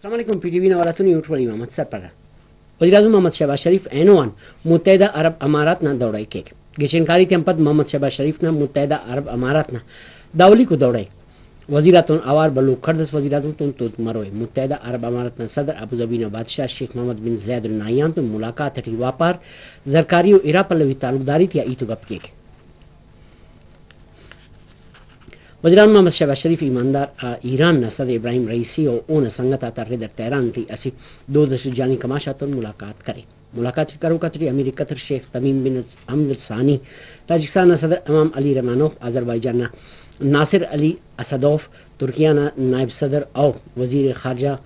السلام علیکم P T V نوالاتون یوٹ ولی محمد سرپرہ وزیراعظم محمد شہباز شریف اینوان متحدہ عرب امارات نہ دوڑائی کیک گیشنکاری تمپد محمد شہباز شریف نہ متحدہ عرب امارات نہ داولی کو دوڑائی وزیراتون اوار بلو کردس وزیراعظم تون توت مروئے متحدہ عرب امارات نہ صدر ابوظبی نہ بادشاہ شیخ محمد بن زید النہیان تو ملاقات ہٹی واپار زرکاری و ایرا پلوی تعلقداری تیا ایتو گپ کیک وزیراعظم محمد شہباز شریف ایماندار ایران نہ صدر ابراہیم رئیسی اور اون سنگت آتا ردر تیران تی اسی دو دش جانی کماشاتون ملاقات کرے ملاقات کرو قطری امیر قطر شیخ تمیم بن حمد الثانی تاجکستان نہ صدر امام علی رمانوف آذربائیجان نہ ناصر علی اسدوف ترکیہ نہ نائب صدر او وزیر خارجہ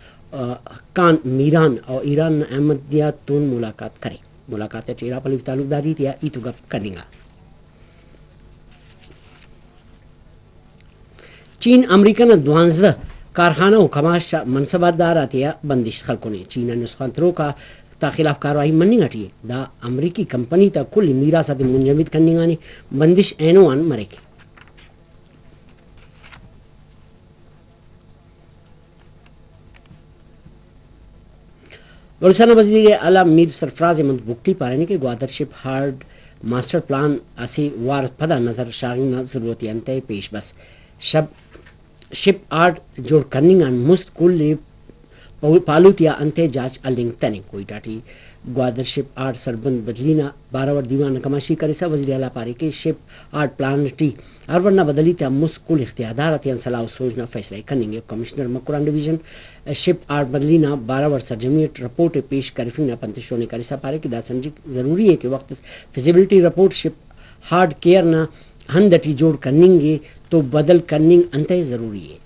کان میران اور ایران نہ احمدیہ تون ملاقات کرے ملاقات ایرا پلوی تعلقداری تیا ایتو گپ کریں گا چین امریکہ نہ 12 کارخانہ و کماش منصبات داراتیا بندش خلقوں نے چین نسخانتروں کا تا خلاف کاروائی منی ہٹی دا امریکی کمپنی تا کل میراثات منجمد کرنے گانے بندش اینوان مرے کے بلوچستان وزیر اعلیٰ میر سرفراز احمد بگٹی پارانے کے گوادر شپ ہارڈ ماسٹر پلان اسی وار پدا نظر شاغین ضرورتی انتہے پیش بس شپ آرٹ جوڑ کرننگان مست کل پالوتیا انتے جاچ النگ تنے کوئی ٹاٹی گوادر شپ آرٹ سربند بدلینا باراور دیوان کماشی کریسا وزیر اعلیٰ پارے کے شپ آرٹ پلان ٹی ارورنا بدلی تیا مست کل اختیارات صلاح سوچنا فیصلہ کرنگے کمشنر مکران ڈویژن شپ آرٹ بدلینا باراور سرجمیٹ رپورٹ پیش کرفنگ پنتشوں نے کریسا پارے کی دا سمجھی ضروری ہے کہ وقت فیزیبلٹی رپورٹ شپ ہارڈ کیئر نہ ہندٹی جوڑ کرنگے تو بدل کرننگ انتہے ضروری ہے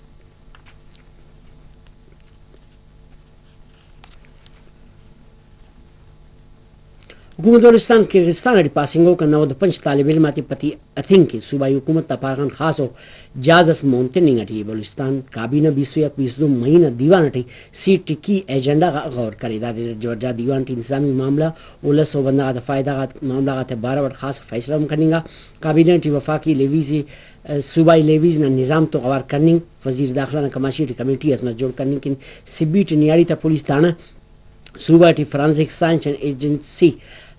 حکومت بلوچستان کرغزستان اڈی پاسنگوں کا 95 طالب علماتی پتی اتھنگ کی صوبائی حکومت تپارغان خاص و جازس مونتننگ اٹھی بلوچستان کابینہ 22 مہینہ دیوان اٹھی سیٹ کی ایجنڈا کا غور کرے جورجا دیوان ٹی انتظامی معاملہ اولس و بندہ فائدہ معاملہ 12 خاص فیصلہ کرنے گا کابینہ ٹی وفاقی لیویز صوبائی لیویز نہ نظام تو غور کرنے وزیر داخلہ نہ کماشی ٹی کمیٹی عظمت جوڑ کرنے کی سبی ٹی نیاری تا پولیس تھانہ صوبہ T forensic science and agency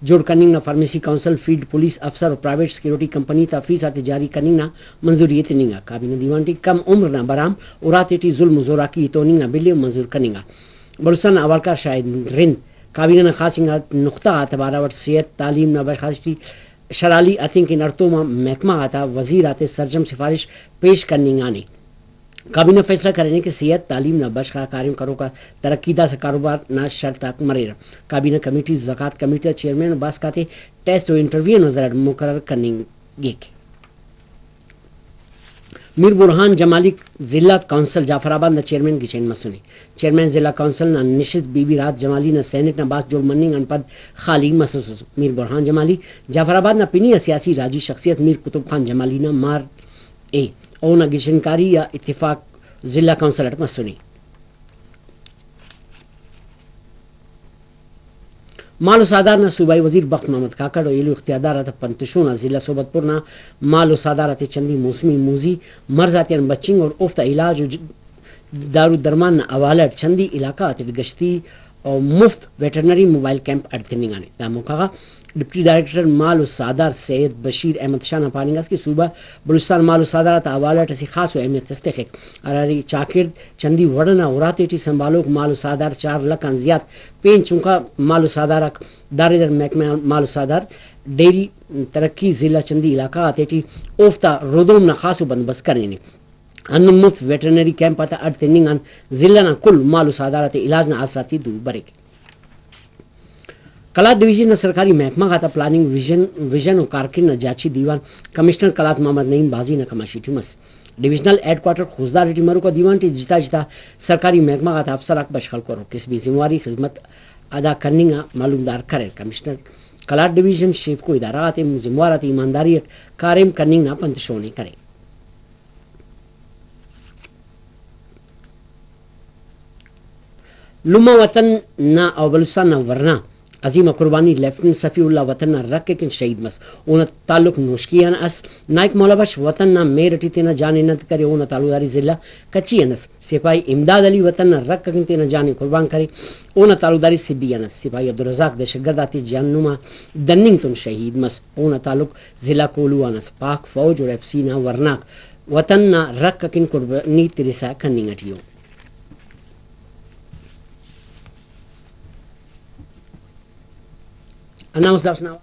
جوڑ کرنے نہ فارمیسی کونسل فیلڈ پولیس افسر اور پرائیویٹ سیکورٹی کمپنی تا فیصد جاری کرنے نہ منظوریت نہیں گا کابینہ دیوان ٹی کم عمر نہ برام اورات ٹی ظلم زورا کی تو نہ بل منظور کرنے گا بلوچستان اولکار شاہد رند کابینہ نہ خاص نقطہ اعتبار صحت تعلیم نہ برخاستی شرالی اتنگ کے نرتوما محکمہ آتا وزیر آتے سرجم سفارش پیش کرنے گانے کابینہ فیصلہ کرنے کہ صحت تعلیم نہ بشخا کاریم کرو کا ترقی دا سے کاروبار نہ شرط تک مرے کابینہ کمیٹی زکوٰۃ کمیٹی چیئرمین باس کاتے ٹیسٹ و انٹرویو نظر مقرر کرنے گے میر برہان جمالی ضلع کونسل جعفر آباد نہ چیئرمین گچین مسنے چیئرمین ضلع کونسل نہ نشت بی بی رات جمالی نہ سینٹ نہ باس جوڑ مننگ ان پد خالی مسوس میر برہان جمالی جعفر آباد نہ پنی سیاسی راجی شخصیت میر کتب خان جمالی نہ مار اے او نہ گشنکاری یا اتفاق ضلع کونسلر مسنی مال و سادار نہ صوبائی وزیر بخت محمد کاکڑ و ایلو اختیاردارات پنتشونا ضلع صوبت پور نہ مال و سادارات چندی موسمی موزی مرزاتین بچنگ اور افت علاج و دارو درمان نہ اوالٹ چندی علاقہ گشتی اور مفت ویٹرنری موبائل کیمپ اڑتنگانے دا موقع ڈپٹی ڈائریکٹر مال و سادار سید بشیر احمد شاہ پانگاس کی صوبہ بلوچستان مال و سادارات اوالٹ اسی خاص و اہمیت استحق اراری چاکرد چندی وڑنا اوراتیٹی سنبھالوک مال و سادار 4 لاکھ زیاد پین چونکا مال و سادار دار در محکمہ مال و سادار ڈیری ترقی ضلع چندی علاقہ آتیٹی اوفتا رودوم نہ خاص و بندوبست کرنے ان مفت ویٹرنری کیمپ آتا اڑتنگ ان ضلع نہ کل مال و سادارات علاج نہ آسراتی دو برے کلات ڈویژن نہ سرکاری محکمہ کا پلاننگ ویژن و کارکن نہ جاچی دیوان کمشنر کلات محمد نعیم بازی نہ کماشی ٹیمس ڈویژنل ہیڈ کوارٹر خوزدار ٹی مرو کا دیوان ٹی جتا جتا سرکاری محکمہ کا افسر اک بشخل کرو کس بھی ذمہ داری خدمت ادا کرنے کا معلومدار کرے کمشنر کلات ڈویژن شیف کو ادارات ذمہ دارات ایمانداری کارم کرنے کا پنتشونے کرے لما وطن نہ او بلوچستان نہ ورنہ عظیم قربانی لیفٹنٹ صفی اللہ وطن رکھ کن شہید مس اون تعلق نوشکیان اس نائک مولا بخش وطن نہ میرٹی تینا جانے نت کرے اون تعلقداری ضلع کچی انس سپاہی امداد علی وطن رکھ کن تینا جانے قربان کرے اون تعلقداری سبی انس سپاہی عبدالرزاق دہشت گرد آتی جاننما دننگ تن شہید مس اون تعلق ضلع کولو انس پاک فوج اور ایف سی نہ ورناک وطن نہ رکھ کن قربانی ترسا کننگ اٹھیو Announce that now.